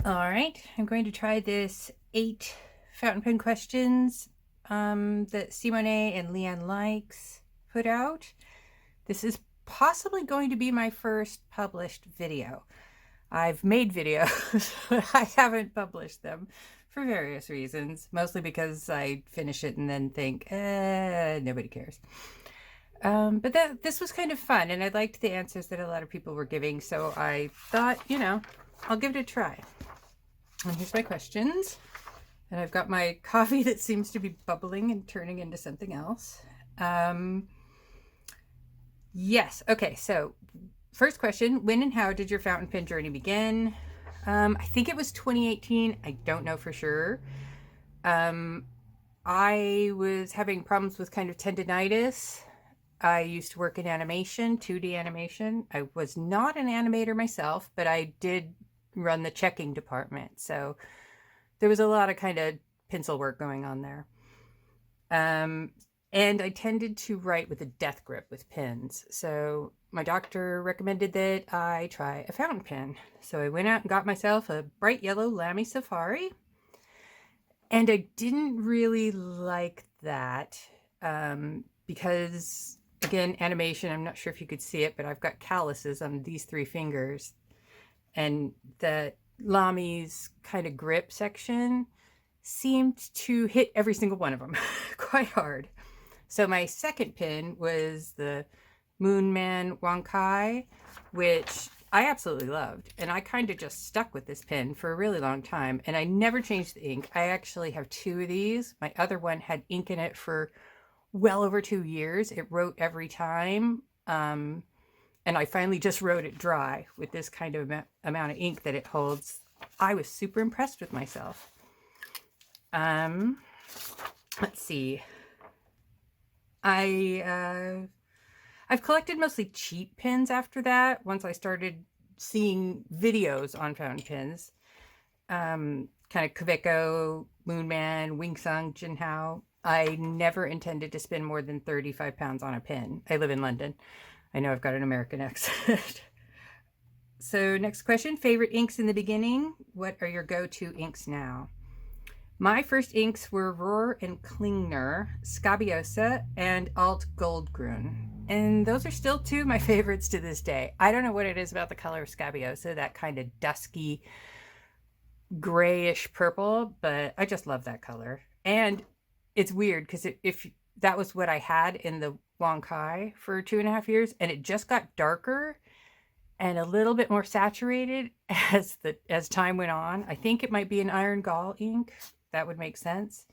All right, I'm going to try this 8 fountain pen questions that Simone and Leanne Likes put out. This is possibly going to be my first published video. I've made videos, but I haven't published them for various reasons, mostly because I finish it and then think, nobody cares. But this was kind of fun, and I liked the answers that a lot of people were giving, so I thought, I'll give it a try. And here's my questions. And I've got my coffee that seems to be bubbling and turning into something else. Yes. Okay. So, first question: when and how did your fountain pen journey begin? I think it was 2018. I don't know for sure. Um, I was having problems with kind of tendonitis. I used to work in animation, 2D animation. I was not an animator myself, but I did run the checking department. So there was a lot of kind of pencil work going on there. And I tended to write with a death grip with pens. So my doctor recommended that I try a fountain pen. So I went out and got myself a bright yellow Lamy Safari. And I didn't really like that because, again, animation, I'm not sure if you could see it, but I've got calluses on these 3 fingers. And the Lamy's kind of grip section seemed to hit every single one of them quite hard. So my second pin was the Moon Man Wankai, which I absolutely loved. And I kind of just stuck with this pin for a really long time. And I never changed the ink. I actually have 2 of these. My other one had ink in it for well over 2 years. It wrote every time. And I finally just wrote it dry with this kind of amount of ink that it holds. I was super impressed with myself. Let's see. I've collected mostly cheap pens after that. Once I started seeing videos on fountain pens, kind of Kaweco, Moonman, Wingsung, Jinhao. I never intended to spend more than 35 pounds on a pen. I live in London. I know I've got an American accent. So next question, favorite inks in the beginning. What are your go-to inks now? My first inks were Rohr and Klingner, Scabiosa, and Alt Goldgrün. And those are still 2 of my favorites to this day. I don't know what it is about the color of Scabiosa, that kind of dusky, grayish purple, but I just love that color. And it's weird because if that was what I had in the Wankai for 2.5 years, and it just got darker and a little bit more saturated as time went on. I think it might be an iron gall ink. That would make sense.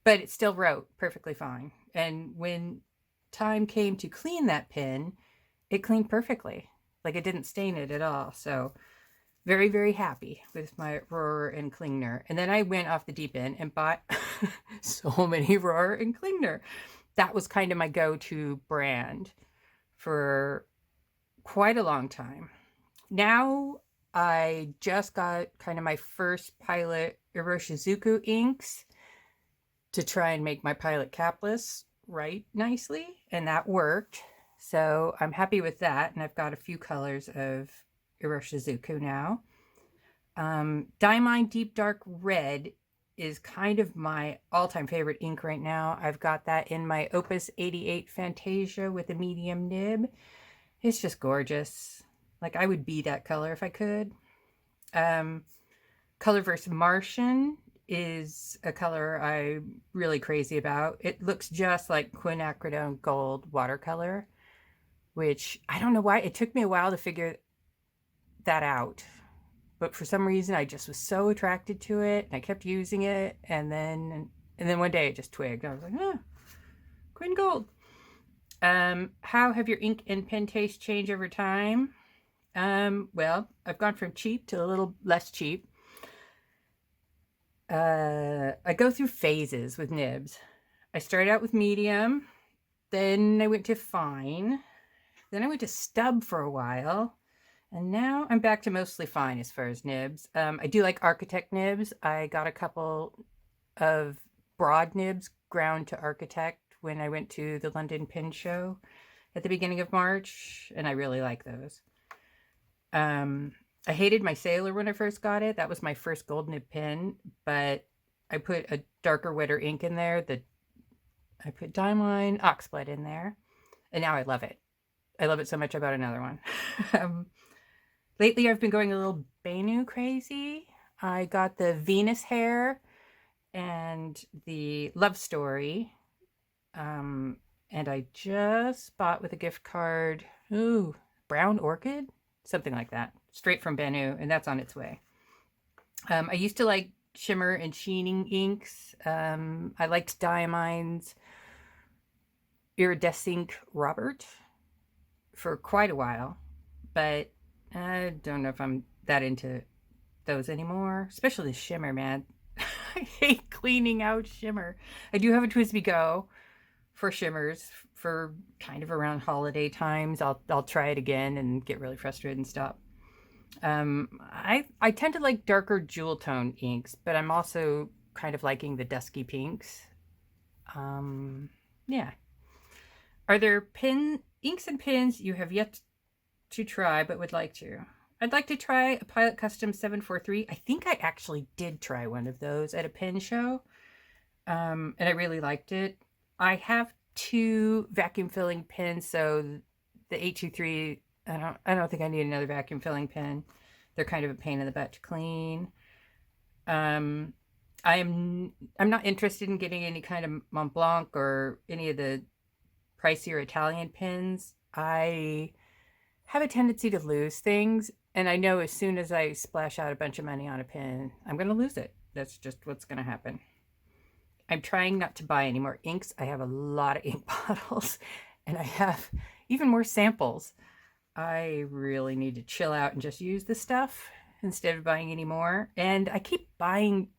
But it still wrote perfectly fine. And when time came to clean that pen, it cleaned perfectly. Like it didn't stain it at all. So very, very happy with my Rohr and Klingner. And then I went off the deep end and bought so many Rohr and Klingner. That was kind of my go-to brand for quite a long time. Now I just got kind of my first Pilot Iroshizuku inks to try and make my Pilot capless write nicely, and that worked. So I'm happy with that, and I've got a few colors of Iroshizuku now. Diamine Deep Dark Red is kind of my all-time favorite ink right now. I've got that in my Opus 88 Fantasia with a medium nib. It's just gorgeous. Like I would be that color if I could. Color vs. Martian is a color I'm really crazy about. It looks just like quinacridone gold watercolor, which I don't know why. It took me a while to figure that out. But for some reason, I just was so attracted to it, and I kept using it, and then one day it just twigged. I was like, Quinn Gold. How have your ink and pen tastes changed over time? Well, I've gone from cheap to a little less cheap. I go through phases with nibs. I started out with medium, then I went to fine, then I went to stub for a while, and now I'm back to mostly fine as far as nibs. I do like architect nibs. I got a couple of broad nibs ground to architect when I went to the London Pen Show at the beginning of March, and I really like those. I hated my Sailor when I first got it. That was my first gold nib pen, but I put a darker, wetter ink in there. I put Diamine Oxblood in there, and now I love it. I love it so much I bought another one. um, lately, I've been going a little Benu crazy. I got the Venus hair and the Love Story. Um, and I just bought with a gift card, ooh, Brown Orchid? Something like that. Straight from Benu, and that's on its way. I used to like shimmer and sheening inks. I liked Diamine's Iridescent Robert for quite a while, but I don't know if I'm that into those anymore, especially the shimmer, man. I hate cleaning out shimmer. I do have a TWSBI Go for shimmers for kind of around holiday times. I'll try it again and get really frustrated and stop. I tend to like darker jewel tone inks, but I'm also kind of liking the dusky pinks. Yeah. Are there inks and pins you have yet to try but would like to? I'd like to try a Pilot Custom 743. I think I actually did try one of those at a pen show, and I really liked it. I have two vacuum filling pens, so the 823. I don't think I need another vacuum filling pen. They're kind of a pain in the butt to clean. I'm not interested in getting any kind of Mont Blanc or any of the pricier Italian pens. I have a tendency to lose things, and I know as soon as I splash out a bunch of money on a pen, I'm going to lose it. That's just what's going to happen. I'm trying not to buy any more inks. I have a lot of ink bottles, and I have even more samples. I really need to chill out and just use the stuff instead of buying any more. And I keep buying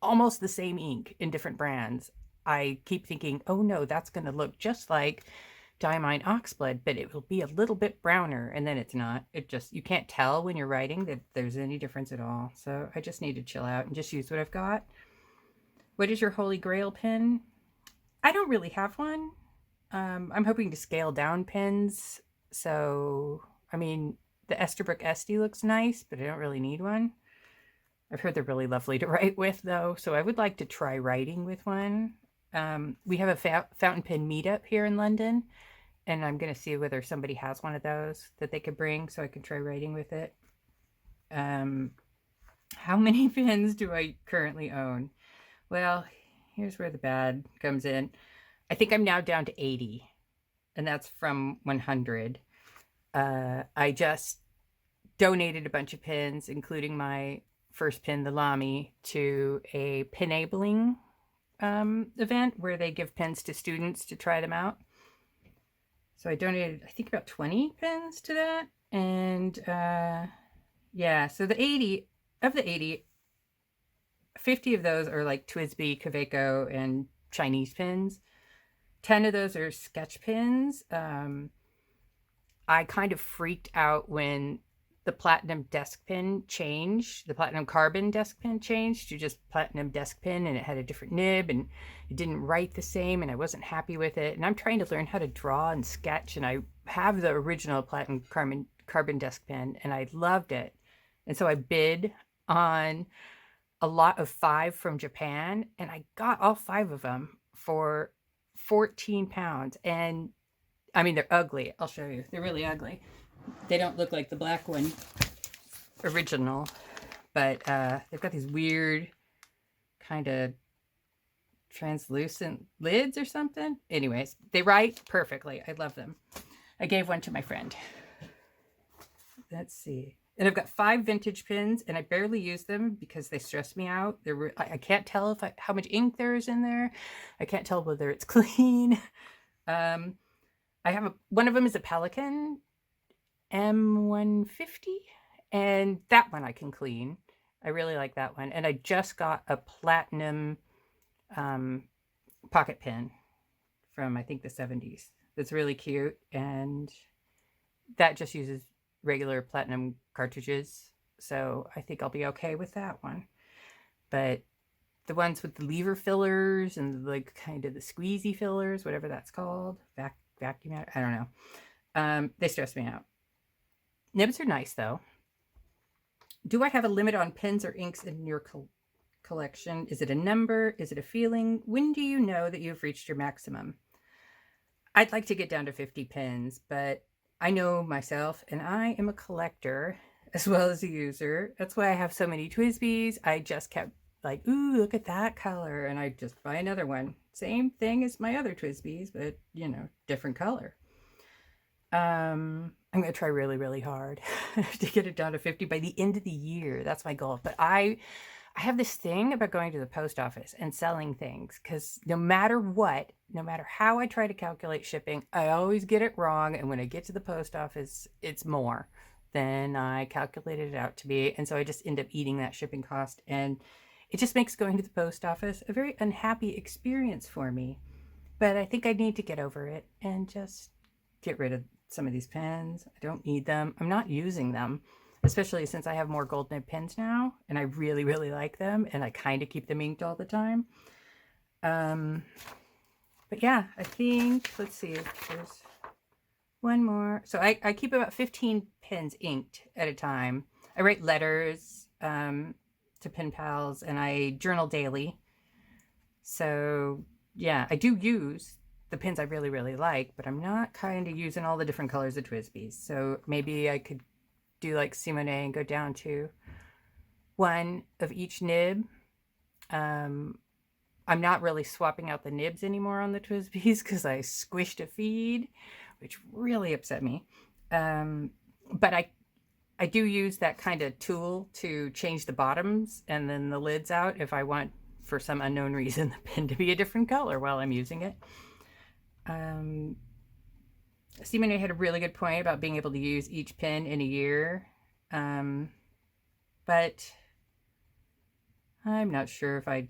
almost the same ink in different brands. I keep thinking, oh no, that's going to look just like Diamine Oxblood, but it will be a little bit browner, and then it's not. You can't tell when you're writing that there's any difference at all. So I just need to chill out and just use what I've got. What is your holy grail pen? I don't really have one. I'm hoping to scale down pens. So, I mean, the Esterbrook Esty looks nice, but I don't really need one. I've heard they're really lovely to write with, though, so I would like to try writing with one. We have a fountain pen meetup here in London, and I'm going to see whether somebody has one of those that they could bring so I can try writing with it. How many pens do I currently own? Well, here's where the bad comes in. I think I'm now down to 80, and that's from 100. I just donated a bunch of pins, including my first pin, the Lamy, to a pinabling event where they give pins to students to try them out. So I donated, I think, about 20 pins to that. And yeah, so the 80, 50 of those are like TWSBI, Kaweco, and Chinese pins. 10 of those are sketch pins. I kind of freaked out when the platinum desk pin changed, the platinum carbon desk pin changed to just platinum desk pin, and it had a different nib and it didn't write the same, and I wasn't happy with it. And I'm trying to learn how to draw and sketch, and I have the original platinum carbon desk pin, and I loved it. And so I bid on a lot of 5 from Japan, and I got all 5 of them for £14. And I mean, they're ugly. I'll show you. They're really ugly. They don't look like the black one original, but they've got these weird kind of translucent lids or something. Anyways, they write perfectly. I love them. I gave one to my friend. Let's see. And I've got 5 vintage pins, and I barely use them because they stress me out. I can't tell how much ink there is in there. I can't tell whether it's clean. I have one of them is a Pelican M150, and that one I can clean. I really like that one. And I just got a platinum pocket pen from, I think, the 70s. That's really cute, and that just uses regular platinum cartridges, so I think I'll be okay with that one. But the ones with the lever fillers and like kind of the squeezy fillers, whatever that's called, vacuum out, I don't know, they stress me out. Nibs are nice though. Do I have a limit on pens or inks in your collection? Is it a number? Is it a feeling? When do you know that you've reached your maximum? I'd like to get down to 50 pens, but I know myself and I am a collector as well as a user. That's why I have so many TWSBIs. I just kept like, ooh, look at that color. And I just buy another one. Same thing as my other TWSBIs, but you know, different color. I'm going to try really, really hard to get it down to 50 by the end of the year. That's my goal. But I have this thing about going to the post office and selling things because no matter what, no matter how I try to calculate shipping, I always get it wrong. And when I get to the post office, it's more than I calculated it out to be. And so I just end up eating that shipping cost. And it just makes going to the post office a very unhappy experience for me. But I think I need to get over it and just get rid of some of these pens. I don't need them. I'm not using them, especially since I have more gold nib pens now and I really, really like them and I kind of keep them inked all the time. But yeah, I think, let's see, there's one more. So I keep about 15 pens inked at a time. I write letters to pen pals and I journal daily. So yeah, I do use the pens I really, really like, but I'm not kind of using all the different colors of TWSBIs. So maybe I could do like Simone and go down to one of each nib. I'm not really swapping out the nibs anymore on the TWSBIs because I squished a feed, which really upset me. But I do use that kind of tool to change the bottoms and then the lids out if I want, for some unknown reason, the pen to be a different color while I'm using it. Simone had a really good point about being able to use each pen in a year. But I'm not sure if I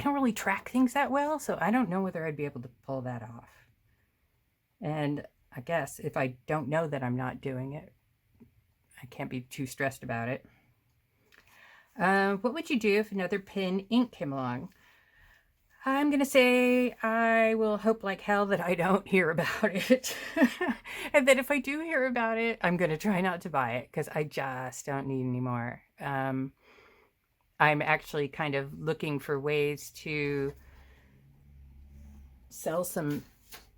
don't really track things that well, so I don't know whether I'd be able to pull that off. And I guess if I don't know that I'm not doing it, I can't be too stressed about it. What would you do if another pen ink came along? I'm going to say I will hope like hell that I don't hear about it. And that if I do hear about it, I'm going to try not to buy it because I just don't need any more. I'm actually kind of looking for ways to sell some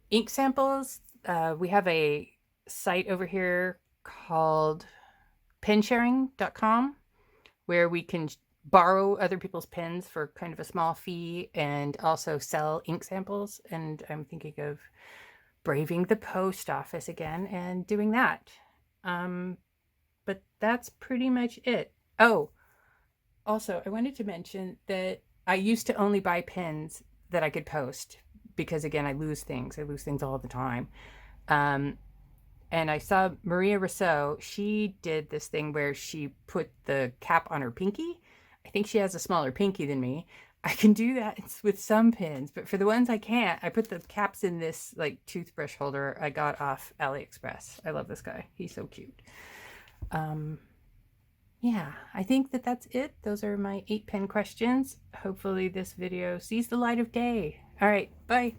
ink samples. We have a site over here called pensharing.com where we can borrow other people's pens for kind of a small fee and also sell ink samples. And I'm thinking of braving the post office again and doing that. But that's pretty much it. Oh, also, I wanted to mention that I used to only buy pens that I could post because, again, I lose things. I lose things all the time. And I saw Maria Rousseau, she did this thing where she put the cap on her pinky. I think she has a smaller pinky than me. I can do that with some pins, but for the ones I can't, I put the caps in this like toothbrush holder I got off AliExpress. I love this guy. He's so cute. Yeah, I think that that's it. Those are my 8 pen questions. Hopefully this video sees the light of day. All right, bye.